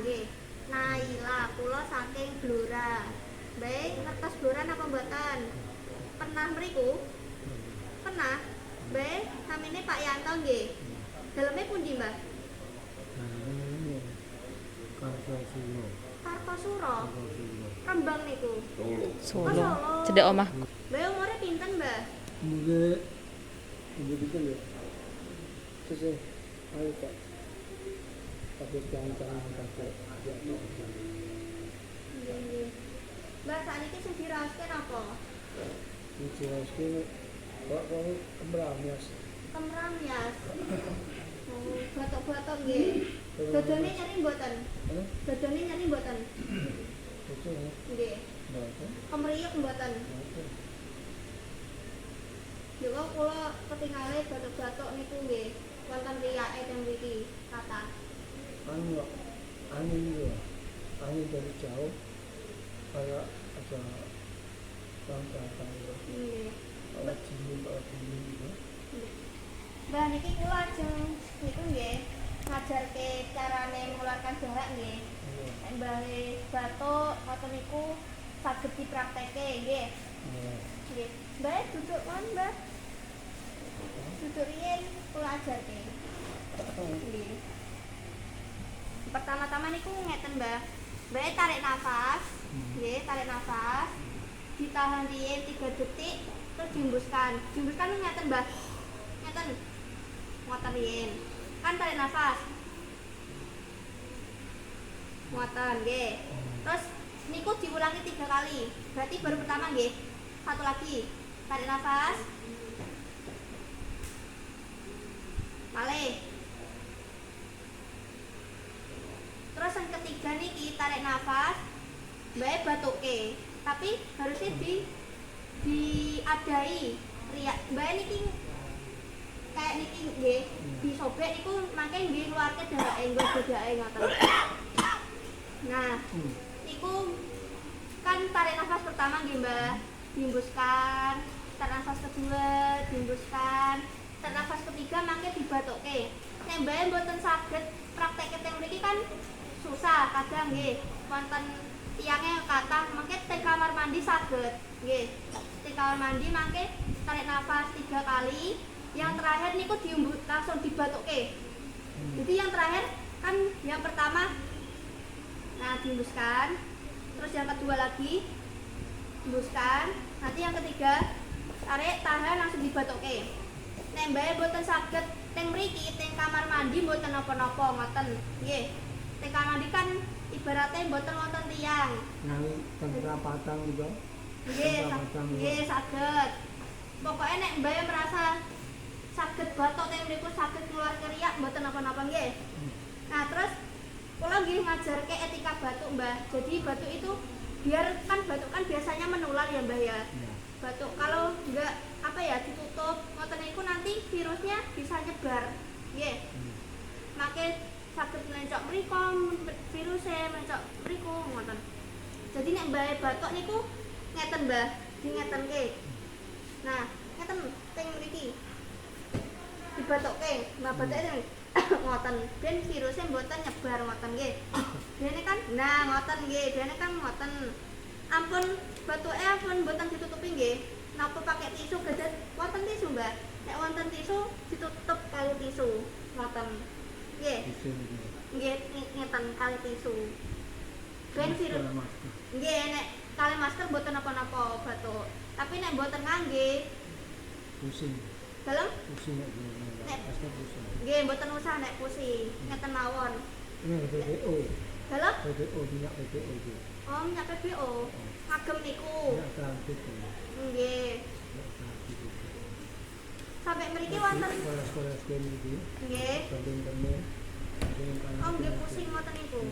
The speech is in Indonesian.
nggih. Naila, kula saking Blora. Baik, ngertos Blora napa mboten? Pernah mriku? Pernah. Baik, namine Pak Yanto nggih. Daleme pundi, Mbah? Kartosuro. Kartosuro. Rembang niku. Solo. Oh, Solo. Cedek omahku. Mbah umure pinten, Mbah? Mungkin begitu ya. Terus ayo Pak. Tapi jangan pakai Nggih, nggih. Mbah sakniki sing diraoske napa? ini jelas ini Pak kamu kemeramas. Kemramyas. Oh, batok-batok nggih. Dodone nyeri mboten? Dodone nyeri mboten? Itu ya. Nggih. Bapak. Kemriyuk mboten? Yo kula ketingale batok-batok niku nggih. Wonten riyake teng mriki, kata. Angin juga. Angin dari jauh kayak ada langkah-langkah Nggih. kalau dingin juga. Mbah niki kula ajeng niku nggih ngajarke carane mengeluarkan darah nggih. Nek mbahe batuk ngoten niku saged dipraktekke nggih. Nggih. Mbah duduk kon, Mbah. Duduk riyen kula ajarke. Nggih. Pertama-tama niku ngeten, Mbah. Mbah tarik nafas. Nggih, tarik nafas. Ditahan riyen 3 detik terus dihembuskan. Dihembuskan ngeten, Mbah. Ngeten. Ngoten riyen. Kan tarik nafas. Ngoten nggih. Terus niku diulangi 3 kali. Berarti baru pertama nggih. Satu lagi. Tarik nafas. Malih. Terus yang ketiga niki tarik nafas. Mbak batuke. Tapi harusnya diadai. Mbak niki kayak niki nggih disobek niku mangke nggih keluarke darake nggo bedake ngoten. Nah, niku kan tarik nafas pertama nggih Mbah, dihembuskan, tarik nafas kedua dihembuskan, tarik nafas ketiga mangke dibatuke. Nek Mbah mboten saged praktek teng mriki kan susah kadang nggih. Wonten tiyange kathah mangke teng kamar mandi saged nggih. Teng kamar mandi mangke tarik nafas 3 kali. Yang terakhir niku langsung dibatuke. Jadi yang terakhir kan yang pertama nah dihembuskan, terus yang kedua lagi hembuskan, nanti yang ketiga tarik tahan langsung dibatuke. Nek mbae mboten saged teng mriki teng kamar mandi mboten napa-napa ngoten nggih. Teng kamar mandi kan ibaratnya mboten wonten tiyang. Nang temperapatan juga. Nggih, saged. Pokoknya nek mbae merasa saged batuk teng mriku saged keluar keriak mboten napa-napa nggih. Nah, terus kula nggih ngajarke etika batuk, Mbah. Jadi batuk itu biar kan batuk kan biasanya menular ya, Mbah ya. Batuk kalau enggak apa ya ditutup ngoten niku nanti virusnya bisa nyebar. Nggih. Make saged mencok mriku, virusnya mencok mriku ngoten. Jadi nek Mbah batuk niku ngeten, Mbah, dingetenke. Nah, ngeten teng mriki. Dibatuke, Mbah batuke ngoten. Ben virusnya mboten nyebar ngoten nggih. Dene kan nah ngoten nggih, dene kan ngoten. Ampun batuke ampun mboten ditutupi nggih. Napa pakai tisu gadah wonten tisu, Mbah? Nek wonten tisu ditutup kali tisu. Ngoten. Nggih. Nggih ngeten kali tisu. Ben virus. Nggih nek kali masker mboten napa-napa batuk. Tapi nek mboten ngangge Pusing. dalem Pusing nek pusing. nggih mboten usah nek pusing. Ngeten mawon. Ini BBO. Dalem? BBO minyak BBO itu. Oh, minyak PBO. Ngagem niku. Minyak transit. Nggih. Sampai mriki wonten Sekolah ini. nggih. Banding temen. Oh, nggih pusing ngoten niku.